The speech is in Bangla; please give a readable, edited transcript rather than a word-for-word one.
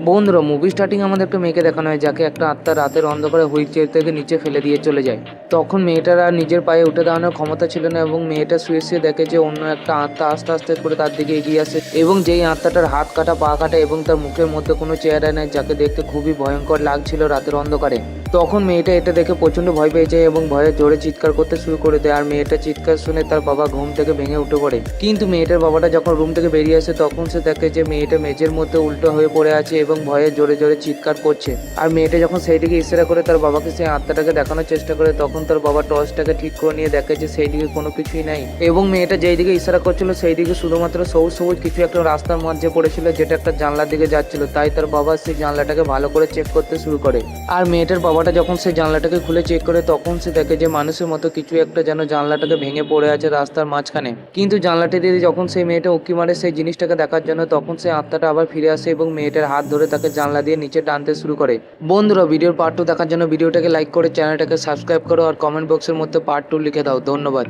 বন্ধুরা, মুভি স্টার্টিং আমাদের একটা মেয়েকে দেখানো হয় যাকে একটা আত্মা রাতের অন্ধকারে হুইল চেয়ার থেকে নিচে ফেলে দিয়ে চলে যায়। তখন মেয়েটার আর নিজের পায়ে উঠে দাঁড়ানোর ক্ষমতা ছিল না এবং মেয়েটা শুয়ে শুয়ে দেখে যে অন্য একটা আত্মা আস্তে আস্তে করে তার দিকে এগিয়ে আসে এবং যেই আত্মাটার হাত কাটা পা কাটা এবং তার মুখের মধ্যে কোনো চেহারা নেই, যাকে দেখতে খুবই ভয়ঙ্কর লাগছিল রাতের অন্ধকারে। তখন মেয়েটা এটা দেখে প্রচন্ড ভয় পেয়ে যায় এবং ভয়ে জোরে চিৎকার করতে শুরু করে দেয়। আর মেয়েটা চিৎকার শুনে তার বাবা ঘুম থেকে ভেঙে উঠে পড়ে। কিন্তু মেয়েটার বাবাটা যখন রুম থেকে বেরিয়ে আসে তখন সে দেখে যে মেয়েটা মেঝের মধ্যে উল্টো হয়ে পড়ে আছে এবং ভয়ে জোরে জোরে চিৎকার করছে। আর মেয়েটা যখন সেই দিকে ইশারা করে তার বাবাকে সেই আত্মাটাকে দেখানোর চেষ্টা করে, তখন তার বাবা টর্চটাকে ঠিক করে নিয়ে দেখে যে সেই দিকে কোনো কিছুই নাই এবং মেয়েটা যেই দিকে ইশারা করছিল সেই দিকে শুধুমাত্র সবুজ সবুজ কিছু একটা রাস্তার মধ্যে পড়েছিল, যেটা একটা জানলার দিকে যাচ্ছিল। তাই তার বাবা সেই জানলাটাকে ভালো করে চেক করতে শুরু করে। আর মেয়েটার বাবাটা যখন সেই জানলাটাকে খুলে চেক করে তখন সে দেখে যে মানুষের মতো কিছু একটা যেন জানলাটাকে ভেঙে পড়ে আছে রাস্তার মাঝখানে। কিন্তু জানলাটি দিয়ে যখন সেই মেয়েটা উঁকি মারে সেই জিনিসটাকে দেখার জন্য, তখন সেই আত্মাটা আবার ফিরে আসে এবং মেয়েটার হাত ধরে তাকে জানলা দিয়ে নিচে টানতে শুরু করে। বন্ধুরা, ভিডিওর পার্ট 2 দেখার জন্য ভিডিওটাকে লাইক করে চ্যানেলটাকে সাবস্ক্রাইব করো আর কমেন্ট বক্সের মধ্যে পার্ট 2 লিখে দাও। ধন্যবাদ।